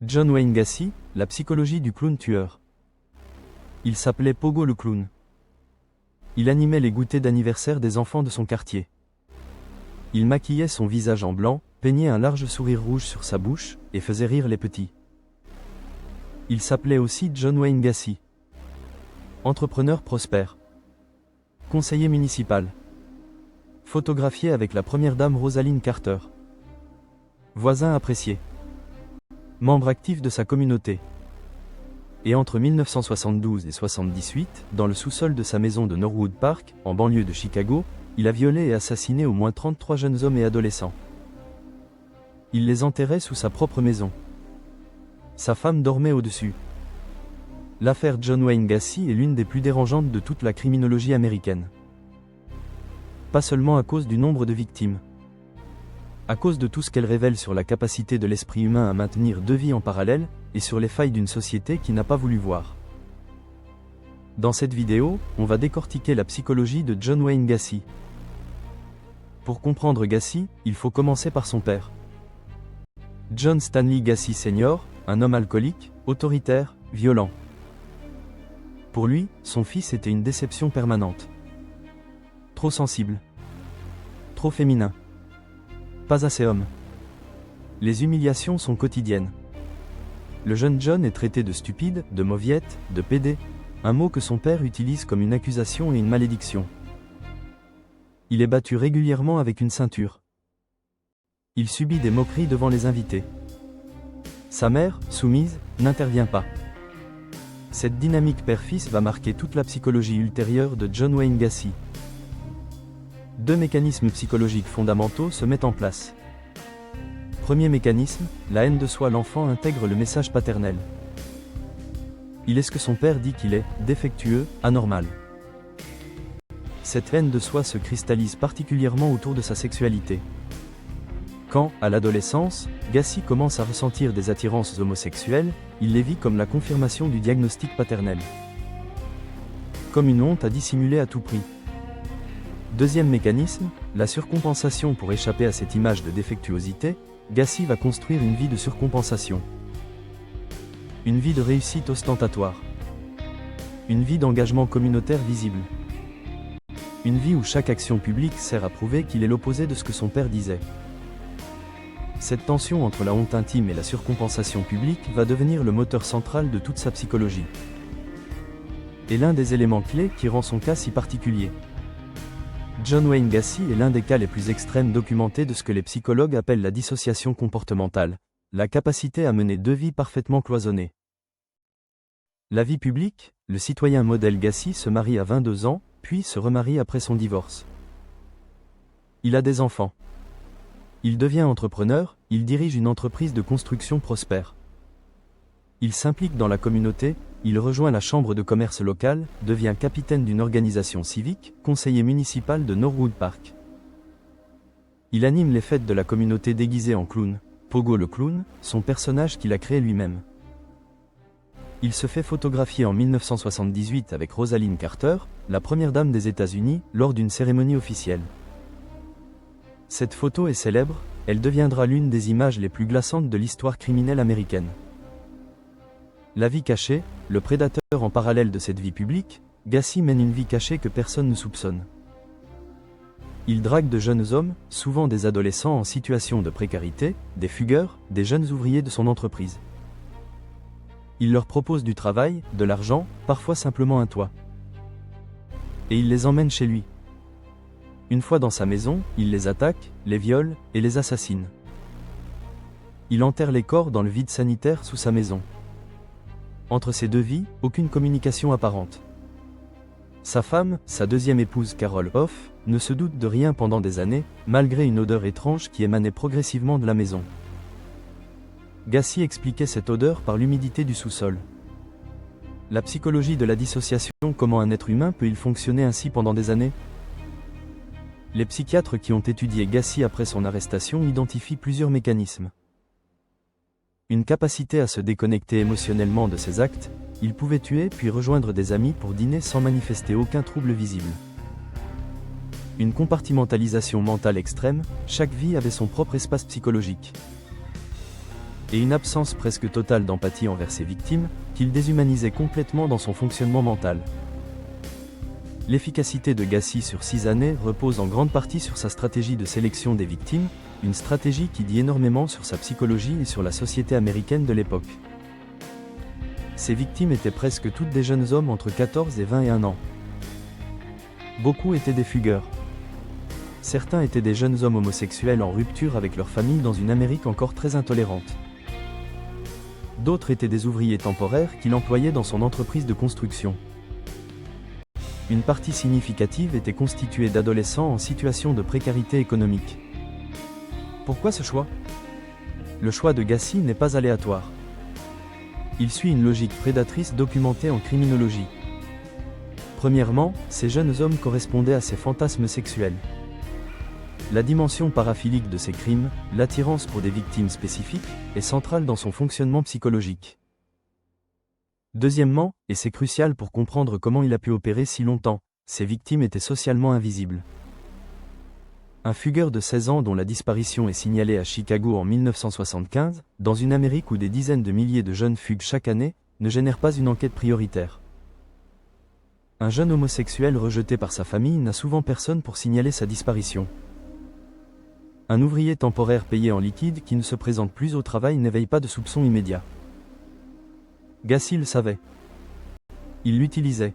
John Wayne Gacy, la psychologie du clown tueur. Il s'appelait Pogo le clown. Il animait les goûters d'anniversaire des enfants de son quartier. Il maquillait son visage en blanc, peignait un large sourire rouge sur sa bouche, et faisait rire les petits. Il s'appelait aussi John Wayne Gacy. Entrepreneur prospère. Conseiller municipal. Photographié avec la première dame Rosalynn Carter. Voisin apprécié. Membre actif de sa communauté. Et entre 1972 et 1978, dans le sous-sol de sa maison de Norwood Park, en banlieue de Chicago, il a violé et assassiné au moins 33 jeunes hommes et adolescents. Il les enterrait sous sa propre maison. Sa femme dormait au-dessus. L'affaire John Wayne Gacy est l'une des plus dérangeantes de toute la criminologie américaine. Pas seulement à cause du nombre de victimes. À cause de tout ce qu'elle révèle sur la capacité de l'esprit humain à maintenir deux vies en parallèle, et sur les failles d'une société qui n'a pas voulu voir. Dans cette vidéo, on va décortiquer la psychologie de John Wayne Gacy. Pour comprendre Gacy, il faut commencer par son père. John Stanley Gacy Sr., un homme alcoolique, autoritaire, violent. Pour lui, son fils était une déception permanente. Trop sensible. Trop féminin. Pas assez homme. Les humiliations sont quotidiennes. Le jeune John est traité de stupide, de mauviette, de pédé, un mot que son père utilise comme une accusation et une malédiction. Il est battu régulièrement avec une ceinture. Il subit des moqueries devant les invités. Sa mère, soumise, n'intervient pas. Cette dynamique père-fils va marquer toute la psychologie ultérieure de John Wayne Gacy. Deux mécanismes psychologiques fondamentaux se mettent en place. Premier mécanisme, la haine de soi. L'enfant intègre le message paternel. Il est ce que son père dit qu'il est, défectueux, anormal. Cette haine de soi se cristallise particulièrement autour de sa sexualité. Quand, à l'adolescence, Gacy commence à ressentir des attirances homosexuelles, il les vit comme la confirmation du diagnostic paternel. Comme une honte à dissimuler à tout prix. Deuxième mécanisme, la surcompensation. Pour échapper à cette image de défectuosité, Gacy va construire une vie de surcompensation. Une vie de réussite ostentatoire. Une vie d'engagement communautaire visible. Une vie où chaque action publique sert à prouver qu'il est l'opposé de ce que son père disait. Cette tension entre la honte intime et la surcompensation publique va devenir le moteur central de toute sa psychologie. Et l'un des éléments clés qui rend son cas si particulier. John Wayne Gacy est l'un des cas les plus extrêmes documentés de ce que les psychologues appellent la dissociation comportementale, la capacité à mener deux vies parfaitement cloisonnées. La vie publique, le citoyen modèle Gacy se marie à 22 ans, puis se remarie après son divorce. Il a des enfants. Il devient entrepreneur, il dirige une entreprise de construction prospère. Il s'implique dans la communauté, il rejoint la chambre de commerce locale, devient capitaine d'une organisation civique, conseiller municipal de Norwood Park. Il anime les fêtes de la communauté déguisé en clown, Pogo le clown, son personnage qu'il a créé lui-même. Il se fait photographier en 1978 avec Rosalynn Carter, la première dame des États-Unis, lors d'une cérémonie officielle. Cette photo est célèbre, elle deviendra l'une des images les plus glaçantes de l'histoire criminelle américaine. La vie cachée, le prédateur en parallèle de cette vie publique, Gacy mène une vie cachée que personne ne soupçonne. Il drague de jeunes hommes, souvent des adolescents en situation de précarité, des fugueurs, des jeunes ouvriers de son entreprise. Il leur propose du travail, de l'argent, parfois simplement un toit. Et il les emmène chez lui. Une fois dans sa maison, il les attaque, les viole, et les assassine. Il enterre les corps dans le vide sanitaire sous sa maison. Entre ces deux vies, aucune communication apparente. Sa femme, sa deuxième épouse Carol Hoff, ne se doute de rien pendant des années, malgré une odeur étrange qui émanait progressivement de la maison. Gacy expliquait cette odeur par l'humidité du sous-sol. La psychologie de la dissociation. Comment un être humain peut-il fonctionner ainsi pendant des années? Les psychiatres qui ont étudié Gacy après son arrestation identifient plusieurs mécanismes. Une capacité à se déconnecter émotionnellement de ses actes, il pouvait tuer puis rejoindre des amis pour dîner sans manifester aucun trouble visible. Une compartimentalisation mentale extrême, chaque vie avait son propre espace psychologique. et une absence presque totale d'empathie envers ses victimes, qu'il déshumanisait complètement dans son fonctionnement mental. L'efficacité de Gacy sur 6 années repose en grande partie sur sa stratégie de sélection des victimes, une stratégie qui dit énormément sur sa psychologie et sur la société américaine de l'époque. Ses victimes étaient presque toutes des jeunes hommes entre 14 et 21 ans. Beaucoup étaient des fugueurs. Certains étaient des jeunes hommes homosexuels en rupture avec leur famille dans une Amérique encore très intolérante. D'autres étaient des ouvriers temporaires qu'il employait dans son entreprise de construction. Une partie significative était constituée d'adolescents en situation de précarité économique. Pourquoi ce choix? Le choix de Gacy n'est pas aléatoire. Il suit une logique prédatrice documentée en criminologie. Premièrement, ces jeunes hommes correspondaient à ses fantasmes sexuels. La dimension paraphilique de ces crimes, l'attirance pour des victimes spécifiques, est centrale dans son fonctionnement psychologique. Deuxièmement, et c'est crucial pour comprendre comment il a pu opérer si longtemps, ces victimes étaient socialement invisibles. Un fugueur de 16 ans dont la disparition est signalée à Chicago en 1975, dans une Amérique où des dizaines de milliers de jeunes fuguent chaque année, ne génère pas une enquête prioritaire. Un jeune homosexuel rejeté par sa famille n'a souvent personne pour signaler sa disparition. Un ouvrier temporaire payé en liquide qui ne se présente plus au travail n'éveille pas de soupçons immédiats. Gacy le savait. Il l'utilisait.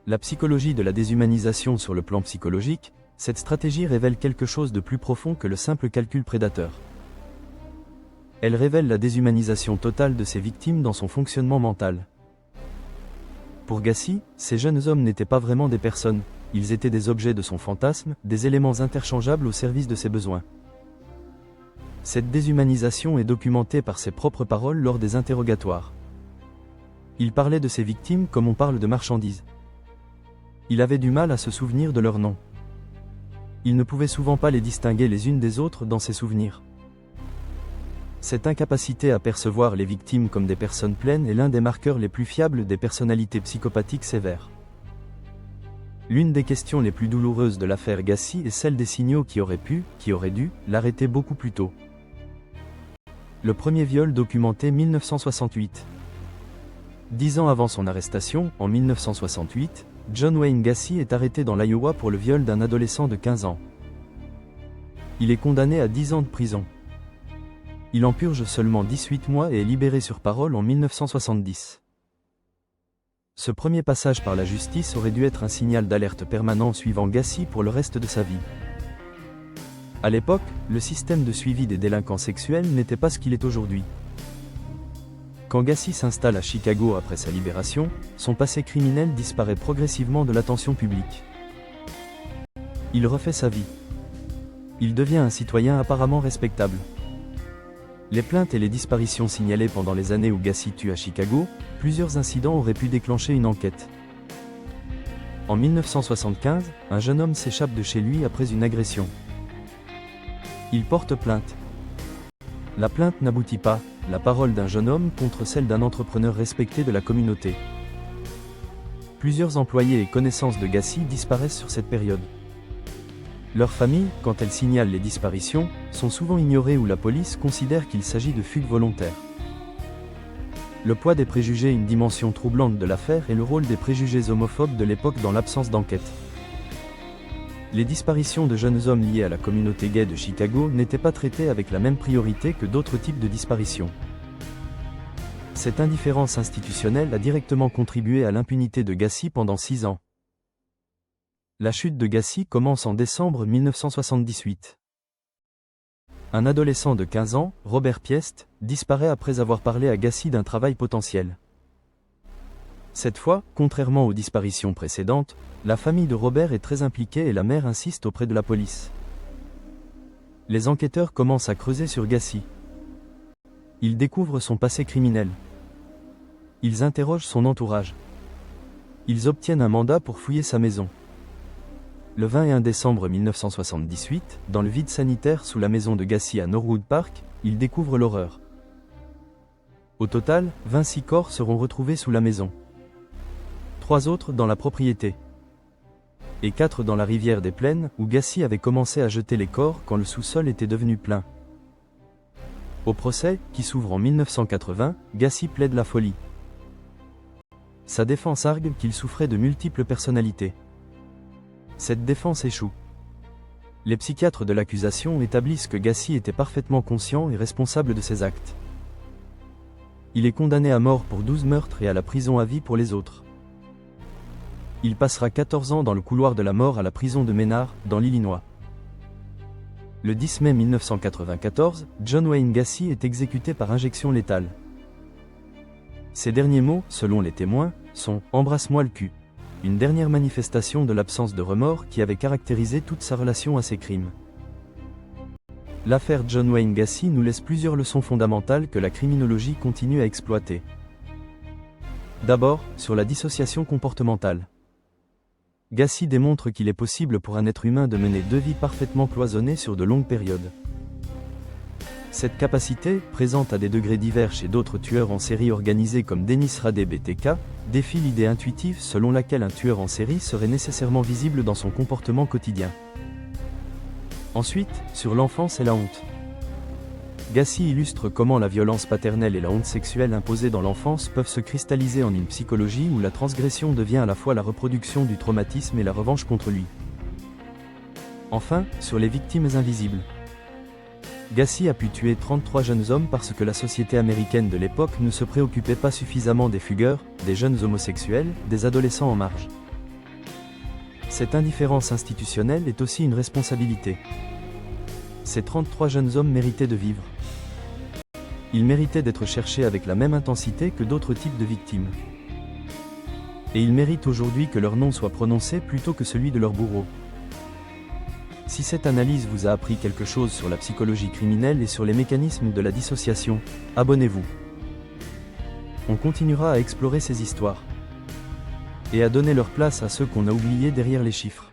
La psychologie de la déshumanisation sur le plan psychologique, cette stratégie révèle quelque chose de plus profond que le simple calcul prédateur. Elle révèle la déshumanisation totale de ses victimes dans son fonctionnement mental. Pour Gacy, ces jeunes hommes n'étaient pas vraiment des personnes, ils étaient des objets de son fantasme, des éléments interchangeables au service de ses besoins. Cette déshumanisation est documentée par ses propres paroles lors des interrogatoires. Il parlait de ses victimes comme on parle de marchandises. Il avait du mal à se souvenir de leurs noms. Il ne pouvait souvent pas les distinguer les unes des autres dans ses souvenirs. Cette incapacité à percevoir les victimes comme des personnes pleines est l'un des marqueurs les plus fiables des personnalités psychopathiques sévères. L'une des questions les plus douloureuses de l'affaire Gacy est celle des signaux qui auraient dû, l'arrêter beaucoup plus tôt. Le premier viol documenté 1968. 10 ans avant son arrestation, en 1968, John Wayne Gacy est arrêté dans l'Iowa pour le viol d'un adolescent de 15 ans. Il est condamné à 10 ans de prison. Il en purge seulement 18 mois et est libéré sur parole en 1970. Ce premier passage par la justice aurait dû être un signal d'alerte permanent suivant Gacy pour le reste de sa vie. À l'époque, le système de suivi des délinquants sexuels n'était pas ce qu'il est aujourd'hui. Quand Gacy s'installe à Chicago après sa libération, son passé criminel disparaît progressivement de l'attention publique. Il refait sa vie. Il devient un citoyen apparemment respectable. Les plaintes et les disparitions signalées pendant les années où Gacy tue à Chicago, plusieurs incidents auraient pu déclencher une enquête. En 1975, un jeune homme s'échappe de chez lui après une agression. Il porte plainte. La plainte n'aboutit pas, la parole d'un jeune homme contre celle d'un entrepreneur respecté de la communauté. Plusieurs employés et connaissances de Gacy disparaissent sur cette période. Leurs familles, quand elles signalent les disparitions, sont souvent ignorées ou la police considère qu'il s'agit de fugues volontaires. Le poids des préjugés, une dimension troublante de l'affaire, et le rôle des préjugés homophobes de l'époque dans l'absence d'enquête. Les disparitions de jeunes hommes liés à la communauté gay de Chicago n'étaient pas traitées avec la même priorité que d'autres types de disparitions. Cette indifférence institutionnelle a directement contribué à l'impunité de Gacy pendant 6 ans. La chute de Gacy commence en décembre 1978. Un adolescent de 15 ans, Robert Piest, disparaît après avoir parlé à Gacy d'un travail potentiel. Cette fois, contrairement aux disparitions précédentes, la famille de Robert est très impliquée et la mère insiste auprès de la police. Les enquêteurs commencent à creuser sur Gacy. Ils découvrent son passé criminel. Ils interrogent son entourage. Ils obtiennent un mandat pour fouiller sa maison. Le 21 décembre 1978, dans le vide sanitaire sous la maison de Gacy à Norwood Park, ils découvrent l'horreur. Au total, 26 corps seront retrouvés sous la maison. 3 autres dans la propriété. Et 4 dans la rivière des Plaines, où Gacy avait commencé à jeter les corps quand le sous-sol était devenu plein. Au procès, qui s'ouvre en 1980, Gacy plaide la folie. Sa défense argue qu'il souffrait de multiples personnalités. Cette défense échoue. Les psychiatres de l'accusation établissent que Gacy était parfaitement conscient et responsable de ses actes. Il est condamné à mort pour 12 meurtres et à la prison à vie pour les autres. Il passera 14 ans dans le couloir de la mort à la prison de Menard, dans l'Illinois. Le 10 mai 1994, John Wayne Gacy est exécuté par injection létale. Ses derniers mots, selon les témoins, sont « Embrasse-moi le cul », une dernière manifestation de l'absence de remords qui avait caractérisé toute sa relation à ces crimes. L'affaire John Wayne Gacy nous laisse plusieurs leçons fondamentales que la criminologie continue à exploiter. D'abord, sur la dissociation comportementale. Gacy démontre qu'il est possible pour un être humain de mener deux vies parfaitement cloisonnées sur de longues périodes. Cette capacité, présente à des degrés divers chez d'autres tueurs en série organisés comme Dennis Rader BTK, défie l'idée intuitive selon laquelle un tueur en série serait nécessairement visible dans son comportement quotidien. Ensuite, sur l'enfance et la honte. Gacy illustre comment la violence paternelle et la honte sexuelle imposée dans l'enfance peuvent se cristalliser en une psychologie où la transgression devient à la fois la reproduction du traumatisme et la revanche contre lui. Enfin, sur les victimes invisibles. Gacy a pu tuer 33 jeunes hommes parce que la société américaine de l'époque ne se préoccupait pas suffisamment des fugueurs, des jeunes homosexuels, des adolescents en marge. Cette indifférence institutionnelle est aussi une responsabilité. Ces 33 jeunes hommes méritaient de vivre. Ils méritaient d'être cherchés avec la même intensité que d'autres types de victimes. Et ils méritent aujourd'hui que leur nom soit prononcé plutôt que celui de leur bourreau. Si cette analyse vous a appris quelque chose sur la psychologie criminelle et sur les mécanismes de la dissociation, abonnez-vous. On continuera à explorer ces histoires et à donner leur place à ceux qu'on a oubliés derrière les chiffres.